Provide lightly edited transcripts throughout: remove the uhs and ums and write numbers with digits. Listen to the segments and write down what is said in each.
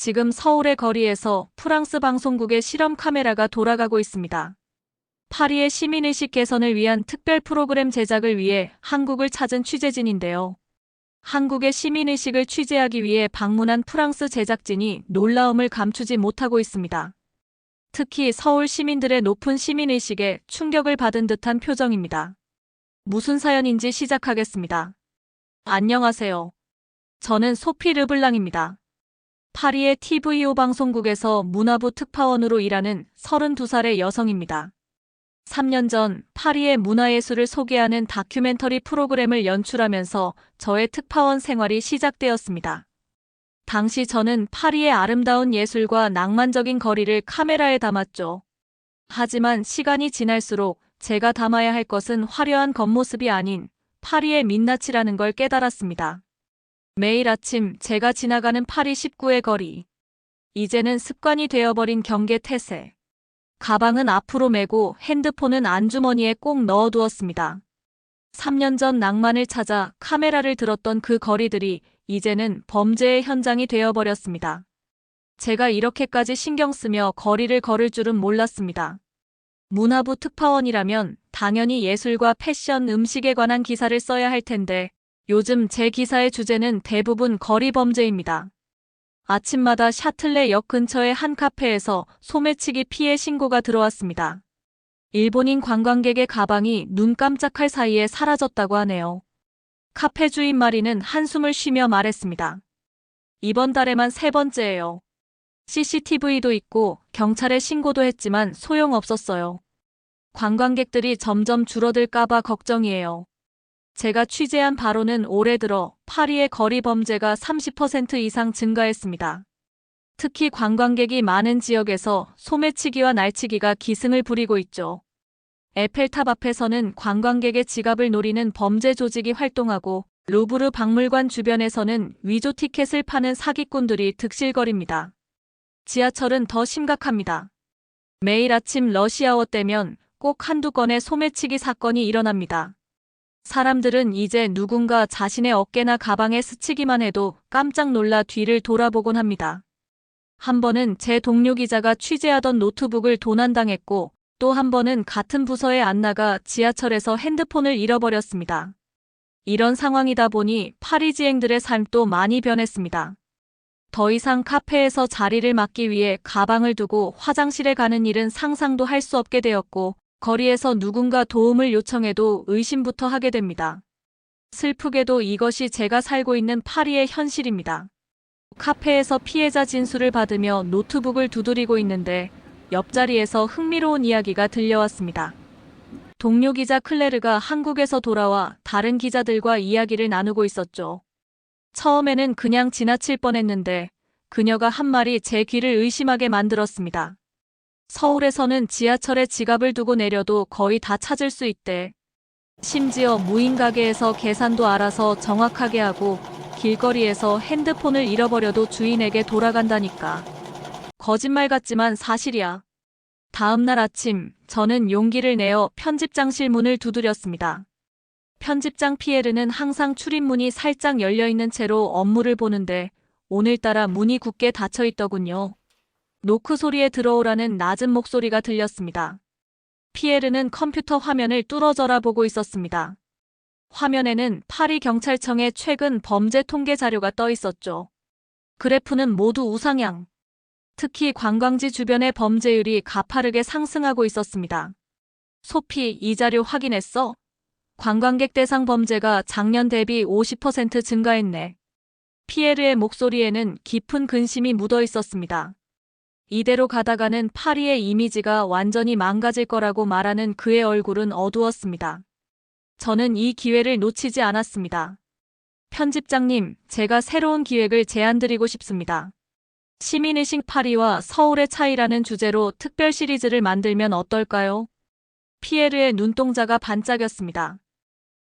지금 서울의 거리에서 프랑스 방송국의 실험 카메라가 돌아가고 있습니다. 파리의 시민의식 개선을 위한 특별 프로그램 제작을 위해 한국을 찾은 취재진인데요. 한국의 시민의식을 취재하기 위해 방문한 프랑스 제작진이 놀라움을 감추지 못하고 있습니다. 특히 서울 시민들의 높은 시민의식에 충격을 받은 듯한 표정입니다. 무슨 사연인지 시작하겠습니다. 안녕하세요. 저는 소피 르블랑입니다. 파리의 TVO 방송국에서 문화부 특파원으로 일하는 32살의 여성입니다. 3년 전 파리의 문화예술을 소개하는 다큐멘터리 프로그램을 연출하면서 저의 특파원 생활이 시작되었습니다. 당시 저는 파리의 아름다운 예술과 낭만적인 거리를 카메라에 담았죠. 하지만 시간이 지날수록 제가 담아야 할 것은 화려한 겉모습이 아닌 파리의 민낯이라는 걸 깨달았습니다. 매일 아침 제가 지나가는 파리 19의 거리. 이제는 습관이 되어버린 경계 태세. 가방은 앞으로 메고 핸드폰은 안주머니에 꼭 넣어두었습니다. 3년 전 낭만을 찾아 카메라를 들었던 그 거리들이 이제는 범죄의 현장이 되어버렸습니다. 제가 이렇게까지 신경 쓰며 거리를 걸을 줄은 몰랐습니다. 문화부 특파원이라면 당연히 예술과 패션, 음식에 관한 기사를 써야 할 텐데 요즘 제 기사의 주제는 대부분 거리 범죄입니다. 아침마다 샤틀레 역 근처의 한 카페에서 소매치기 피해 신고가 들어왔습니다. 일본인 관광객의 가방이 눈 깜짝할 사이에 사라졌다고 하네요. 카페 주인 마리는 한숨을 쉬며 말했습니다. 이번 달에만 3번째예요. CCTV도 있고 경찰에 신고도 했지만 소용없었어요. 관광객들이 점점 줄어들까봐 걱정이에요. 제가 취재한 바로는 올해 들어 파리의 거리 범죄가 30% 이상 증가했습니다. 특히 관광객이 많은 지역에서 소매치기와 날치기가 기승을 부리고 있죠. 에펠탑 앞에서는 관광객의 지갑을 노리는 범죄 조직이 활동하고 루브르 박물관 주변에서는 위조 티켓을 파는 사기꾼들이 득실거립니다. 지하철은 더 심각합니다. 매일 아침 러시아워 때면 꼭 한두 건의 소매치기 사건이 일어납니다. 사람들은 이제 누군가 자신의 어깨나 가방에 스치기만 해도 깜짝 놀라 뒤를 돌아보곤 합니다. 한 번은 제 동료 기자가 취재하던 노트북을 도난당했고 또 한 번은 같은 부서의 안나가 지하철에서 핸드폰을 잃어버렸습니다. 이런 상황이다 보니 파리지앵들의 삶도 많이 변했습니다. 더 이상 카페에서 자리를 맡기 위해 가방을 두고 화장실에 가는 일은 상상도 할 수 없게 되었고 거리에서 누군가 도움을 요청해도 의심부터 하게 됩니다. 슬프게도 이것이 제가 살고 있는 파리의 현실입니다. 카페에서 피해자 진술을 받으며 노트북을 두드리고 있는데 옆자리에서 흥미로운 이야기가 들려왔습니다. 동료 기자 클레르가 한국에서 돌아와 다른 기자들과 이야기를 나누고 있었죠. 처음에는 그냥 지나칠 뻔했는데 그녀가 한 말이 제 귀를 의심하게 만들었습니다. 서울에서는 지하철에 지갑을 두고 내려도 거의 다 찾을 수 있대. 심지어 무인 가게에서 계산도 알아서 정확하게 하고 길거리에서 핸드폰을 잃어버려도 주인에게 돌아간다니까. 거짓말 같지만 사실이야. 다음 날 아침 저는 용기를 내어 편집장실 문을 두드렸습니다. 편집장 피에르는 항상 출입문이 살짝 열려있는 채로 업무를 보는데 오늘따라 문이 굳게 닫혀있더군요. 노크 소리에 들어오라는 낮은 목소리가 들렸습니다. 피에르는 컴퓨터 화면을 뚫어져라 보고 있었습니다. 화면에는 파리 경찰청의 최근 범죄 통계 자료가 떠 있었죠. 그래프는 모두 우상향. 특히 관광지 주변의 범죄율이 가파르게 상승하고 있었습니다. 소피, 이 자료 확인했어? 관광객 대상 범죄가 작년 대비 50% 증가했네. 피에르의 목소리에는 깊은 근심이 묻어 있었습니다. 이대로 가다가는 파리의 이미지가 완전히 망가질 거라고 말하는 그의 얼굴은 어두웠습니다. 저는 이 기회를 놓치지 않았습니다. 편집장님, 제가 새로운 기획을 제안드리고 싶습니다. 시민의식 파리와 서울의 차이라는 주제로 특별 시리즈를 만들면 어떨까요? 피에르의 눈동자가 반짝였습니다.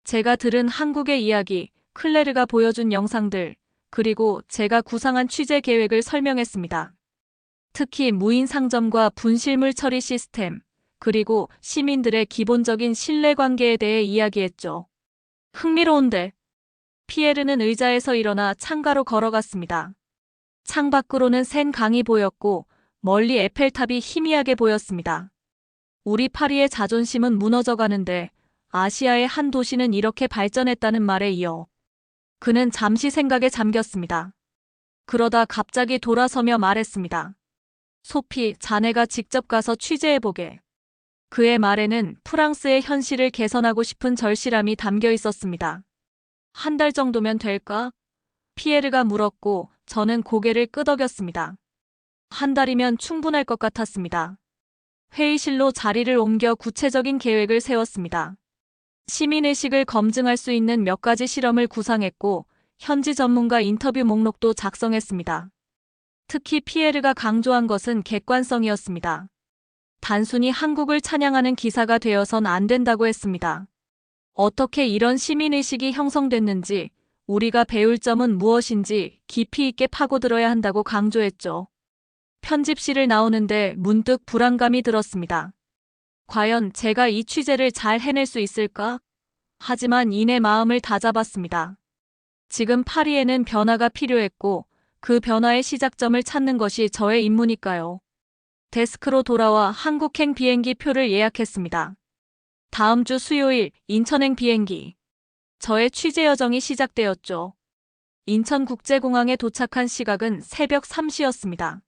제가 들은 한국의 이야기, 클레르가 보여준 영상들, 그리고 제가 구상한 취재 계획을 설명했습니다. 특히 무인 상점과 분실물 처리 시스템, 그리고 시민들의 기본적인 신뢰관계에 대해 이야기했죠. 흥미로운데. 피에르는 의자에서 일어나 창가로 걸어갔습니다. 창밖으로는 센 강이 보였고 멀리 에펠탑이 희미하게 보였습니다. 우리 파리의 자존심은 무너져가는데 아시아의 한 도시는 이렇게 발전했다는 말에 이어 그는 잠시 생각에 잠겼습니다. 그러다 갑자기 돌아서며 말했습니다. 소피, 자네가 직접 가서 취재해보게. 그의 말에는 프랑스의 현실을 개선하고 싶은 절실함이 담겨 있었습니다. 한 달 정도면 될까? 피에르가 물었고 저는 고개를 끄덕였습니다. 한 달이면 충분할 것 같았습니다. 회의실로 자리를 옮겨 구체적인 계획을 세웠습니다. 시민의식을 검증할 수 있는 몇 가지 실험을 구상했고 현지 전문가 인터뷰 목록도 작성했습니다. 특히 피에르가 강조한 것은 객관성이었습니다. 단순히 한국을 찬양하는 기사가 되어선 안 된다고 했습니다. 어떻게 이런 시민의식이 형성됐는지, 우리가 배울 점은 무엇인지 깊이 있게 파고들어야 한다고 강조했죠. 편집실을 나오는데 문득 불안감이 들었습니다. 과연 제가 이 취재를 잘 해낼 수 있을까? 하지만 이내 마음을 다잡았습니다. 지금 파리에는 변화가 필요했고 그 변화의 시작점을 찾는 것이 저의 임무니까요. 데스크로 돌아와 한국행 비행기 표를 예약했습니다. 다음 주 수요일 인천행 비행기. 저의 취재 여정이 시작되었죠. 인천국제공항에 도착한 시각은 새벽 3시였습니다.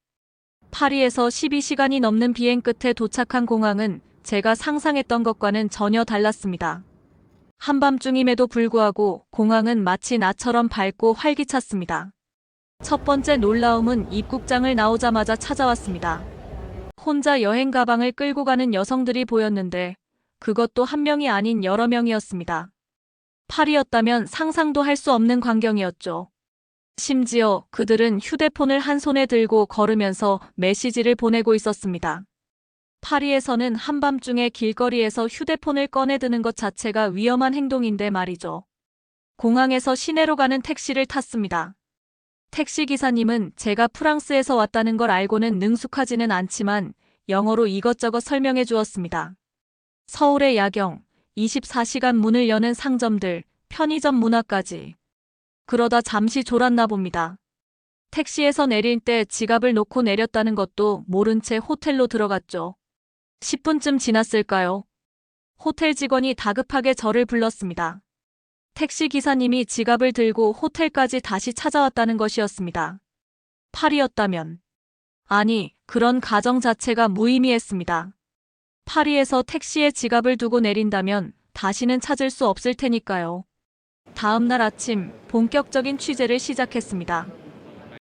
파리에서 12시간이 넘는 비행 끝에 도착한 공항은 제가 상상했던 것과는 전혀 달랐습니다. 한밤중임에도 불구하고 공항은 마치 나처럼 밝고 활기찼습니다. 첫 번째 놀라움은 입국장을 나오자마자 찾아왔습니다. 혼자 여행 가방을 끌고 가는 여성들이 보였는데 그것도 한 명이 아닌 여러 명이었습니다. 파리였다면 상상도 할 수 없는 광경이었죠. 심지어 그들은 휴대폰을 한 손에 들고 걸으면서 메시지를 보내고 있었습니다. 파리에서는 한밤중에 길거리에서 휴대폰을 꺼내드는 것 자체가 위험한 행동인데 말이죠. 공항에서 시내로 가는 택시를 탔습니다. 택시 기사님은 제가 프랑스에서 왔다는 걸 알고는 능숙하지는 않지만 영어로 이것저것 설명해 주었습니다. 서울의 야경, 24시간 문을 여는 상점들, 편의점 문화까지. 그러다 잠시 졸았나 봅니다. 택시에서 내릴 때 지갑을 놓고 내렸다는 것도 모른 채 호텔로 들어갔죠. 10분쯤 지났을까요? 호텔 직원이 다급하게 저를 불렀습니다. 택시 기사님이 지갑을 들고 호텔까지 다시 찾아왔다는 것이었습니다. 파리였다면. 아니, 그런 가정 자체가 무의미했습니다. 파리에서 택시에 지갑을 두고 내린다면 다시는 찾을 수 없을 테니까요. 다음 날 아침 본격적인 취재를 시작했습니다.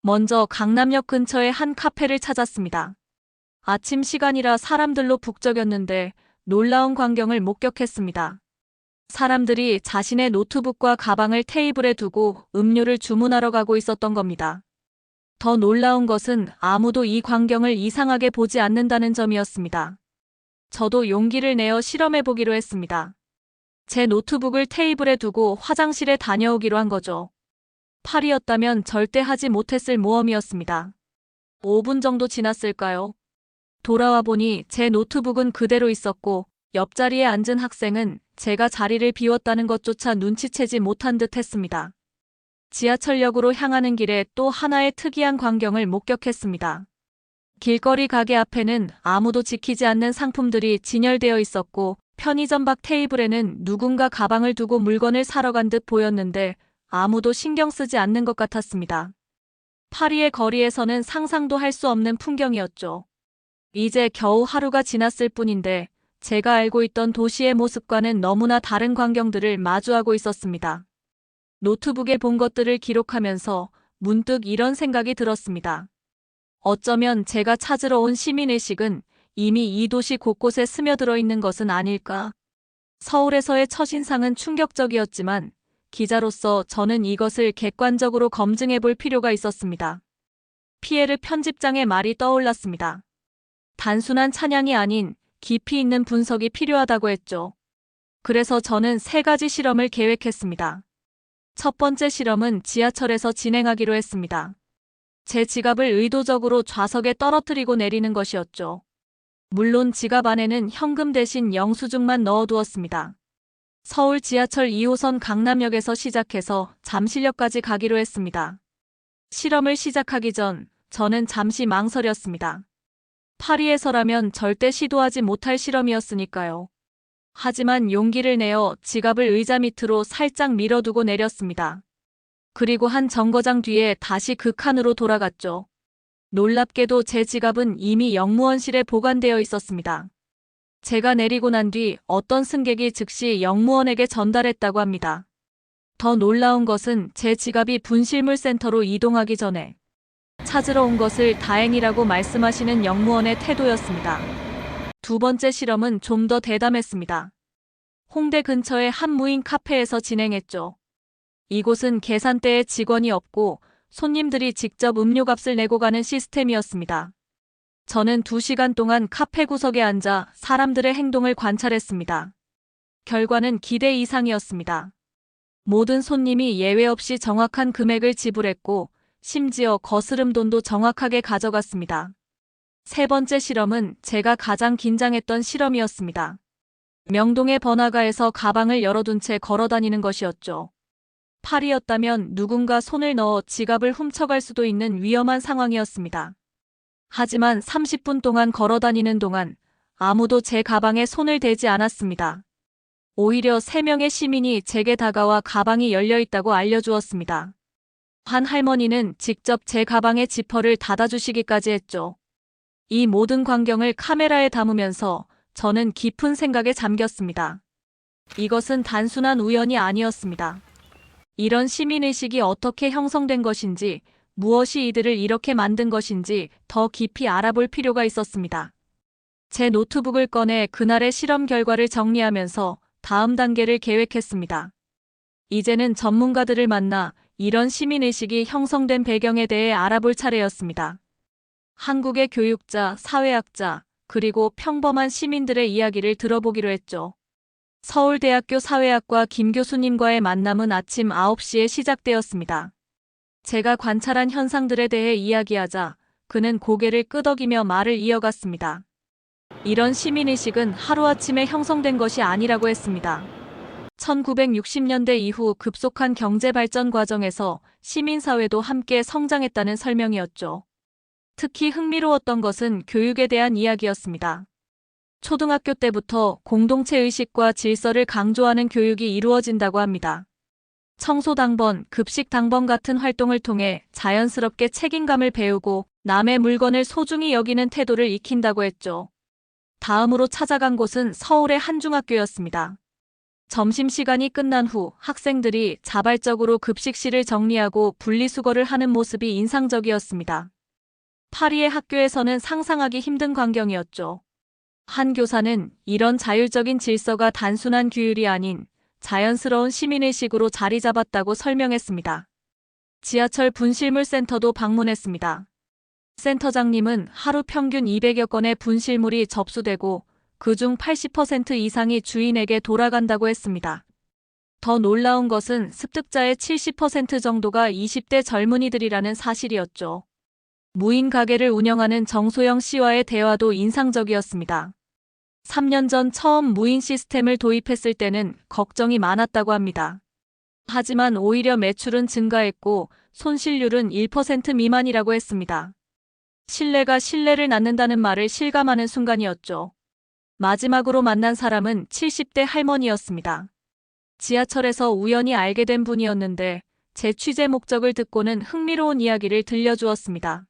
먼저 강남역 근처의 한 카페를 찾았습니다. 아침 시간이라 사람들로 북적였는데 놀라운 광경을 목격했습니다. 사람들이 자신의 노트북과 가방을 테이블에 두고 음료를 주문하러 가고 있었던 겁니다. 더 놀라운 것은 아무도 이 광경을 이상하게 보지 않는다는 점이었습니다. 저도 용기를 내어 실험해보기로 했습니다. 제 노트북을 테이블에 두고 화장실에 다녀오기로 한 거죠. 파리였다면 절대 하지 못했을 모험이었습니다. 5분 정도 지났을까요? 돌아와 보니 제 노트북은 그대로 있었고 옆자리에 앉은 학생은 제가 자리를 비웠다는 것조차 눈치채지 못한 듯 했습니다. 지하철역으로 향하는 길에 또 하나의 특이한 광경을 목격했습니다. 길거리 가게 앞에는 아무도 지키지 않는 상품들이 진열되어 있었고 편의점 밖 테이블에는 누군가 가방을 두고 물건을 사러 간 듯 보였는데 아무도 신경 쓰지 않는 것 같았습니다. 파리의 거리에서는 상상도 할 수 없는 풍경이었죠. 이제 겨우 하루가 지났을 뿐인데 제가 알고 있던 도시의 모습과는 너무나 다른 광경들을 마주하고 있었습니다. 노트북에 본 것들을 기록하면서 문득 이런 생각이 들었습니다. 어쩌면 제가 찾으러 온 시민의식은 이미 이 도시 곳곳에 스며들어 있는 것은 아닐까? 서울에서의 첫인상은 충격적이었지만 기자로서 저는 이것을 객관적으로 검증해 볼 필요가 있었습니다. 피에르 편집장의 말이 떠올랐습니다. 단순한 찬양이 아닌 깊이 있는 분석이 필요하다고 했죠. 그래서 저는 3가지 실험을 계획했습니다. 첫 번째 실험은 지하철에서 진행하기로 했습니다. 제 지갑을 의도적으로 좌석에 떨어뜨리고 내리는 것이었죠. 물론 지갑 안에는 현금 대신 영수증만 넣어두었습니다. 서울 지하철 2호선 강남역에서 시작해서 잠실역까지 가기로 했습니다. 실험을 시작하기 전 저는 잠시 망설였습니다. 파리에서라면 절대 시도하지 못할 실험이었으니까요. 하지만 용기를 내어 지갑을 의자 밑으로 살짝 밀어두고 내렸습니다. 그리고 한 정거장 뒤에 다시 그 칸으로 돌아갔죠. 놀랍게도 제 지갑은 이미 영무원실에 보관되어 있었습니다. 제가 내리고 난 뒤 어떤 승객이 즉시 영무원에게 전달했다고 합니다. 더 놀라운 것은 제 지갑이 분실물 센터로 이동하기 전에 찾으러 온 것을 다행이라고 말씀하시는 영무원의 태도였습니다. 두 번째 실험은 좀 더 대담했습니다. 홍대 근처의 한 무인 카페에서 진행했죠. 이곳은 계산대에 직원이 없고 손님들이 직접 음료값을 내고 가는 시스템이었습니다. 저는 2시간 동안 카페 구석에 앉아 사람들의 행동을 관찰했습니다. 결과는 기대 이상이었습니다. 모든 손님이 예외 없이 정확한 금액을 지불했고 심지어 거스름 돈도 정확하게 가져갔습니다. 세 번째 실험은 제가 가장 긴장했던 실험이었습니다. 명동의 번화가에서 가방을 열어둔 채 걸어다니는 것이었죠. 파리였다면 누군가 손을 넣어 지갑을 훔쳐갈 수도 있는 위험한 상황이었습니다. 하지만 30분 동안 걸어다니는 동안 아무도 제 가방에 손을 대지 않았습니다. 오히려 3명의 시민이 제게 다가와 가방이 열려 있다고 알려주었습니다. 한 할머니는 직접 제 가방의 지퍼를 닫아주시기까지 했죠. 이 모든 광경을 카메라에 담으면서 저는 깊은 생각에 잠겼습니다. 이것은 단순한 우연이 아니었습니다. 이런 시민의식이 어떻게 형성된 것인지, 무엇이 이들을 이렇게 만든 것인지 더 깊이 알아볼 필요가 있었습니다. 제 노트북을 꺼내 그날의 실험 결과를 정리하면서 다음 단계를 계획했습니다. 이제는 전문가들을 만나 이런 시민의식이 형성된 배경에 대해 알아볼 차례였습니다. 한국의 교육자, 사회학자, 그리고 평범한 시민들의 이야기를 들어보기로 했죠. 서울대학교 사회학과 김 교수님과의 만남은 아침 9시에 시작되었습니다. 제가 관찰한 현상들에 대해 이야기하자 그는 고개를 끄덕이며 말을 이어갔습니다. 이런 시민의식은 하루아침에 형성된 것이 아니라고 했습니다. 1960년대 이후 급속한 경제 발전 과정에서 시민사회도 함께 성장했다는 설명이었죠. 특히 흥미로웠던 것은 교육에 대한 이야기였습니다. 초등학교 때부터 공동체 의식과 질서를 강조하는 교육이 이루어진다고 합니다. 청소당번, 급식당번 같은 활동을 통해 자연스럽게 책임감을 배우고 남의 물건을 소중히 여기는 태도를 익힌다고 했죠. 다음으로 찾아간 곳은 서울의 한 중학교였습니다. 점심시간이 끝난 후 학생들이 자발적으로 급식실을 정리하고 분리수거를 하는 모습이 인상적이었습니다. 파리의 학교에서는 상상하기 힘든 광경이었죠. 한 교사는 이런 자율적인 질서가 단순한 규율이 아닌 자연스러운 시민의식으로 자리 잡았다고 설명했습니다. 지하철 분실물 센터도 방문했습니다. 센터장님은 하루 평균 200여 건의 분실물이 접수되고 그중 80% 이상이 주인에게 돌아간다고 했습니다. 더 놀라운 것은 습득자의 70% 정도가 20대 젊은이들이라는 사실이었죠. 무인 가게를 운영하는 정소영 씨와의 대화도 인상적이었습니다. 3년 전 처음 무인 시스템을 도입했을 때는 걱정이 많았다고 합니다. 하지만 오히려 매출은 증가했고 손실률은 1% 미만이라고 했습니다. 신뢰가 신뢰를 낳는다는 말을 실감하는 순간이었죠. 마지막으로 만난 사람은 70대 할머니였습니다. 지하철에서 우연히 알게 된 분이었는데 제 취재 목적을 듣고는 흥미로운 이야기를 들려주었습니다.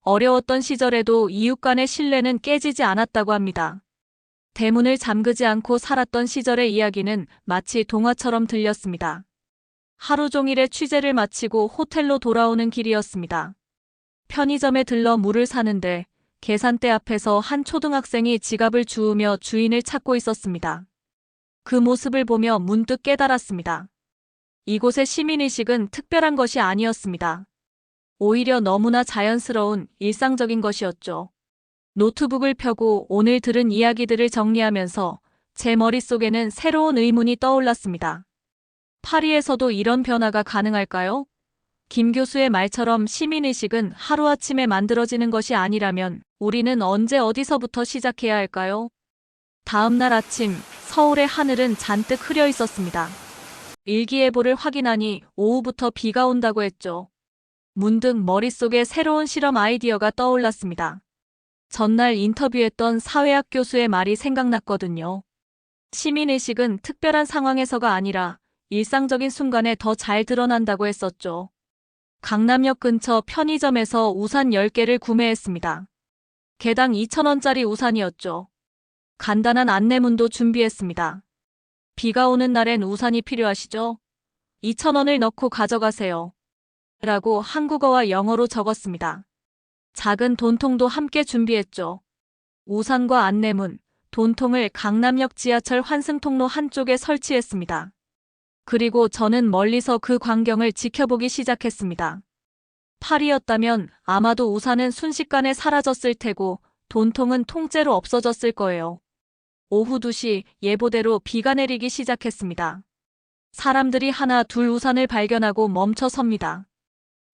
어려웠던 시절에도 이웃 간의 신뢰는 깨지지 않았다고 합니다. 대문을 잠그지 않고 살았던 시절의 이야기는 마치 동화처럼 들렸습니다. 하루 종일의 취재를 마치고 호텔로 돌아오는 길이었습니다. 편의점에 들러 물을 사는데 계산대 앞에서 한 초등학생이 지갑을 주우며 주인을 찾고 있었습니다. 그 모습을 보며 문득 깨달았습니다. 이곳의 시민의식은 특별한 것이 아니었습니다. 오히려 너무나 자연스러운 일상적인 것이었죠. 노트북을 펴고 오늘 들은 이야기들을 정리하면서 제 머릿속에는 새로운 의문이 떠올랐습니다. 파리에서도 이런 변화가 가능할까요? 김 교수의 말처럼 시민의식은 하루아침에 만들어지는 것이 아니라면 우리는 언제 어디서부터 시작해야 할까요? 다음 날 아침 서울의 하늘은 잔뜩 흐려 있었습니다. 일기예보를 확인하니 오후부터 비가 온다고 했죠. 문득 머릿속에 새로운 실험 아이디어가 떠올랐습니다. 전날 인터뷰했던 사회학 교수의 말이 생각났거든요. 시민의식은 특별한 상황에서가 아니라 일상적인 순간에 더 잘 드러난다고 했었죠. 강남역 근처 편의점에서 우산 10개를 구매했습니다. 개당 2,000원짜리 우산이었죠. 간단한 안내문도 준비했습니다. 비가 오는 날엔 우산이 필요하시죠? 2,000원을 넣고 가져가세요. 라고 한국어와 영어로 적었습니다. 작은 돈통도 함께 준비했죠. 우산과 안내문, 돈통을 강남역 지하철 환승통로 한쪽에 설치했습니다. 그리고 저는 멀리서 그 광경을 지켜보기 시작했습니다. 파리였다면 아마도 우산은 순식간에 사라졌을 테고 돈통은 통째로 없어졌을 거예요. 오후 2시 예보대로 비가 내리기 시작했습니다. 사람들이 하나 둘 우산을 발견하고 멈춰 섭니다.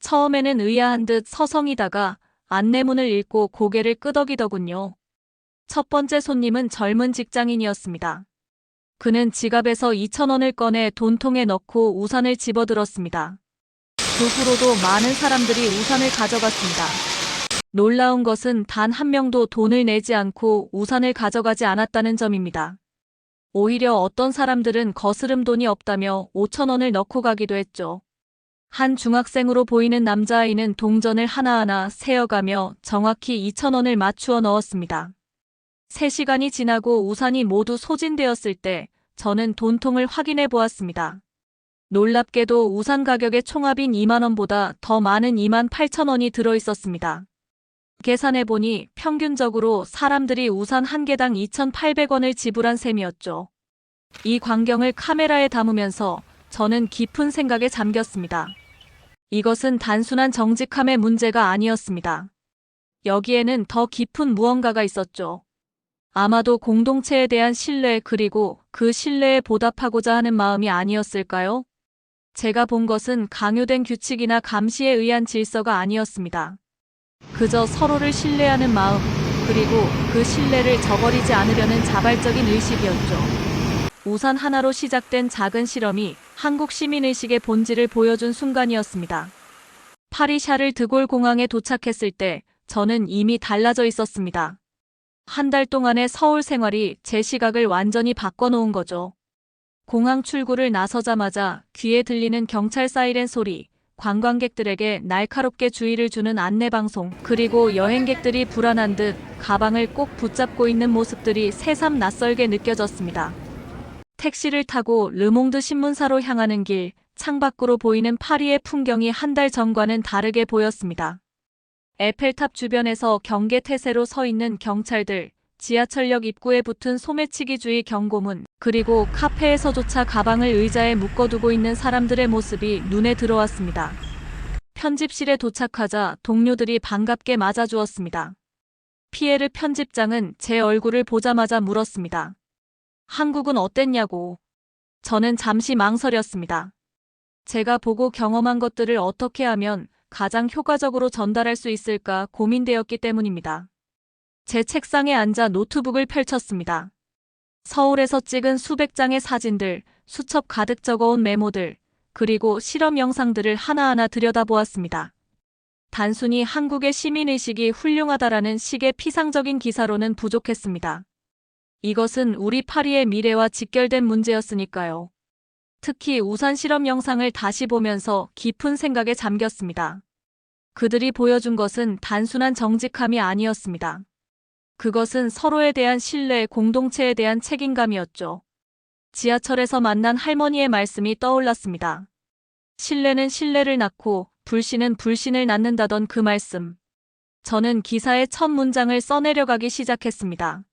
처음에는 의아한 듯 서성이다가 안내문을 읽고 고개를 끄덕이더군요. 첫 번째 손님은 젊은 직장인이었습니다. 그는 지갑에서 2,000원을 꺼내 돈통에 넣고 우산을 집어들었습니다. 그 후로도 많은 사람들이 우산을 가져갔습니다. 놀라운 것은 단 한 명도 돈을 내지 않고 우산을 가져가지 않았다는 점입니다. 오히려 어떤 사람들은 거스름 돈이 없다며 5,000원을 넣고 가기도 했죠. 한 중학생으로 보이는 남자아이는 동전을 하나하나 세어가며 정확히 2,000원을 맞추어 넣었습니다. 3시간이 지나고 우산이 모두 소진되었을 때 저는 돈통을 확인해 보았습니다. 놀랍게도 우산 가격의 총합인 2만 원보다 더 많은 28,000원이 들어있었습니다. 계산해보니 평균적으로 사람들이 우산 한 개당 2,800원을 지불한 셈이었죠. 이 광경을 카메라에 담으면서 저는 깊은 생각에 잠겼습니다. 이것은 단순한 정직함의 문제가 아니었습니다. 여기에는 더 깊은 무언가가 있었죠. 아마도 공동체에 대한 신뢰 그리고 그 신뢰에 보답하고자 하는 마음이 아니었을까요? 제가 본 것은 강요된 규칙이나 감시에 의한 질서가 아니었습니다. 그저 서로를 신뢰하는 마음, 그리고 그 신뢰를 저버리지 않으려는 자발적인 의식이었죠. 우산 하나로 시작된 작은 실험이 한국 시민의식의 본질을 보여준 순간이었습니다. 파리 샤를 드골 공항에 도착했을 때 저는 이미 달라져 있었습니다. 한 달 동안의 서울 생활이 제 시각을 완전히 바꿔놓은 거죠. 공항 출구를 나서자마자 귀에 들리는 경찰 사이렌 소리, 관광객들에게 날카롭게 주의를 주는 안내방송, 그리고 여행객들이 불안한 듯 가방을 꼭 붙잡고 있는 모습들이 새삼 낯설게 느껴졌습니다. 택시를 타고 르몽드 신문사로 향하는 길, 창밖으로 보이는 파리의 풍경이 한 달 전과는 다르게 보였습니다. 에펠탑 주변에서 경계태세로 서 있는 경찰들, 지하철역 입구에 붙은 소매치기주의 경고문, 그리고 카페에서조차 가방을 의자에 묶어두고 있는 사람들의 모습이 눈에 들어왔습니다. 편집실에 도착하자 동료들이 반갑게 맞아주었습니다. 피에르 편집장은 제 얼굴을 보자마자 물었습니다. 한국은 어땠냐고. 저는 잠시 망설였습니다. 제가 보고 경험한 것들을 어떻게 하면 가장 효과적으로 전달할 수 있을까 고민되었기 때문입니다. 제 책상에 앉아 노트북을 펼쳤습니다. 서울에서 찍은 수백 장의 사진들, 수첩 가득 적어온 메모들, 그리고 실험 영상들을 하나하나 들여다보았습니다. 단순히 한국의 시민의식이 훌륭하다라는 식의 피상적인 기사로는 부족했습니다. 이것은 우리 파리의 미래와 직결된 문제였으니까요. 특히 우산 실험 영상을 다시 보면서 깊은 생각에 잠겼습니다. 그들이 보여준 것은 단순한 정직함이 아니었습니다. 그것은 서로에 대한 신뢰, 공동체에 대한 책임감이었죠. 지하철에서 만난 할머니의 말씀이 떠올랐습니다. 신뢰는 신뢰를 낳고 불신은 불신을 낳는다던 그 말씀. 저는 기사의 첫 문장을 써내려가기 시작했습니다.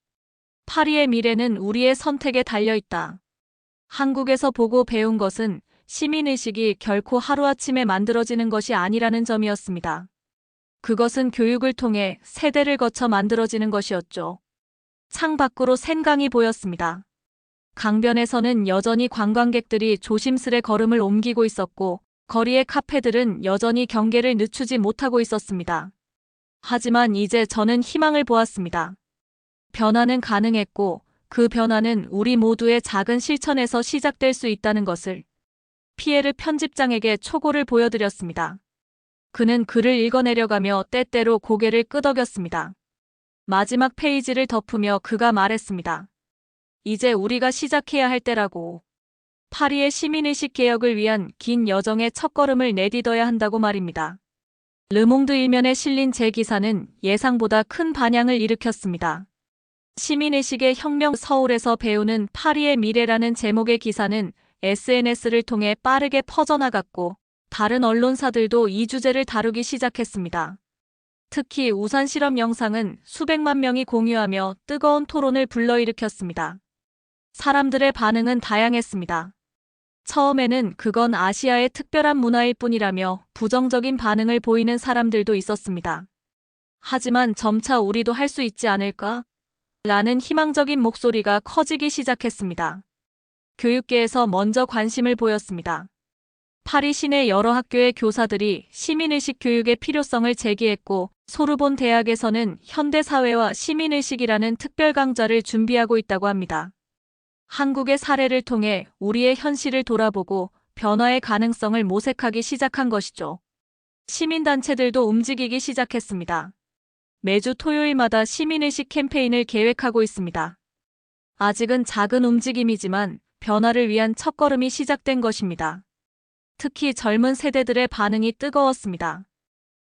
파리의 미래는 우리의 선택에 달려있다. 한국에서 보고 배운 것은 시민의식이 결코 하루아침에 만들어지는 것이 아니라는 점이었습니다. 그것은 교육을 통해 세대를 거쳐 만들어지는 것이었죠. 창 밖으로 샌강이 보였습니다. 강변에서는 여전히 관광객들이 조심스레 걸음을 옮기고 있었고 거리의 카페들은 여전히 경계를 늦추지 못하고 있었습니다. 하지만 이제 저는 희망을 보았습니다. 변화는 가능했고 그 변화는 우리 모두의 작은 실천에서 시작될 수 있다는 것을 피에르 편집장에게 초고를 보여드렸습니다. 그는 글을 읽어내려가며 때때로 고개를 끄덕였습니다. 마지막 페이지를 덮으며 그가 말했습니다. 이제 우리가 시작해야 할 때라고. 파리의 시민의식 개혁을 위한 긴 여정의 첫걸음을 내딛어야 한다고 말입니다. 르몽드 일면에 실린 제 기사는 예상보다 큰 반향을 일으켰습니다. 시민의식의 혁명 서울에서 배우는 파리의 미래라는 제목의 기사는 SNS를 통해 빠르게 퍼져나갔고 다른 언론사들도 이 주제를 다루기 시작했습니다. 특히 우산 실험 영상은 수백만 명이 공유하며 뜨거운 토론을 불러일으켰습니다. 사람들의 반응은 다양했습니다. 처음에는 그건 아시아의 특별한 문화일 뿐이라며 부정적인 반응을 보이는 사람들도 있었습니다. 하지만 점차 우리도 할 수 있지 않을까? 라는 희망적인 목소리가 커지기 시작했습니다. 교육계에서 먼저 관심을 보였습니다. 파리 시내 여러 학교의 교사들이 시민의식 교육의 필요성을 제기했고 소르본 대학에서는 현대사회와 시민의식이라는 특별 강좌를 준비하고 있다고 합니다. 한국의 사례를 통해 우리의 현실을 돌아보고 변화의 가능성을 모색하기 시작한 것이죠. 시민단체들도 움직이기 시작했습니다. 매주 토요일마다 시민의식 캠페인을 계획하고 있습니다. 아직은 작은 움직임이지만 변화를 위한 첫걸음이 시작된 것입니다. 특히 젊은 세대들의 반응이 뜨거웠습니다.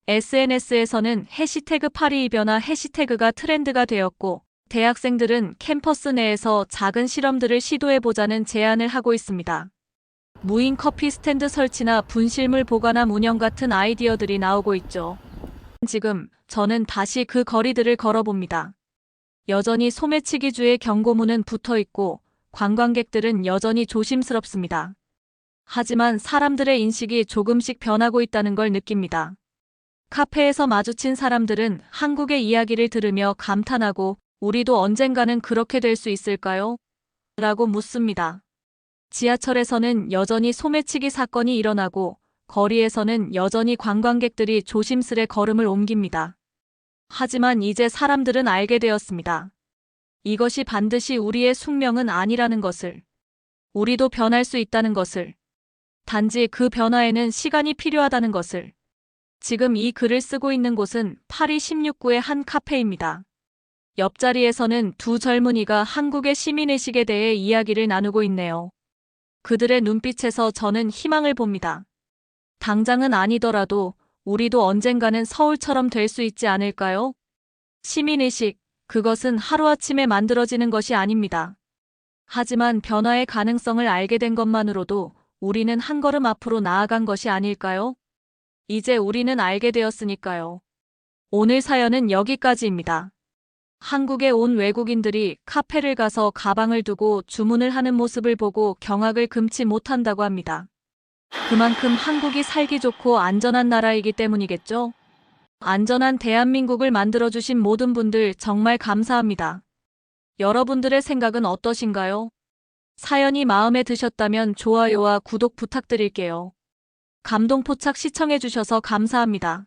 SNS에서는 해시태그 파리 이변화 해시태그가 트렌드가 되었고 대학생들은 캠퍼스 내에서 작은 실험들을 시도해보자는 제안을 하고 있습니다. 무인 커피 스탠드 설치나 분실물 보관함 운영 같은 아이디어들이 나오고 있죠. 지금 저는 다시 그 거리들을 걸어봅니다. 여전히 소매치기주의 경고문은 붙어있고 관광객들은 여전히 조심스럽습니다. 하지만 사람들의 인식이 조금씩 변하고 있다는 걸 느낍니다. 카페에서 마주친 사람들은 한국의 이야기를 들으며 감탄하고 우리도 언젠가는 그렇게 될 수 있을까요? 라고 묻습니다. 지하철에서는 여전히 소매치기 사건이 일어나고 거리에서는 여전히 관광객들이 조심스레 걸음을 옮깁니다. 하지만 이제 사람들은 알게 되었습니다. 이것이 반드시 우리의 숙명은 아니라는 것을. 우리도 변할 수 있다는 것을. 단지 그 변화에는 시간이 필요하다는 것을. 지금 이 글을 쓰고 있는 곳은 파리 16구의 한 카페입니다. 옆자리에서는 두 젊은이가 한국의 시민의식에 대해 이야기를 나누고 있네요. 그들의 눈빛에서 저는 희망을 봅니다. 당장은 아니더라도 우리도 언젠가는 서울처럼 될 수 있지 않을까요? 시민의식, 그것은 하루아침에 만들어지는 것이 아닙니다. 하지만 변화의 가능성을 알게 된 것만으로도 우리는 한 걸음 앞으로 나아간 것이 아닐까요? 이제 우리는 알게 되었으니까요. 오늘 사연은 여기까지입니다. 한국에 온 외국인들이 카페를 가서 가방을 두고 주문을 하는 모습을 보고 경악을 금치 못한다고 합니다. 그만큼 한국이 살기 좋고 안전한 나라이기 때문이겠죠? 안전한 대한민국을 만들어주신 모든 분들 정말 감사합니다. 여러분들의 생각은 어떠신가요? 사연이 마음에 드셨다면 좋아요와 구독 부탁드릴게요. 감동포착 시청해주셔서 감사합니다.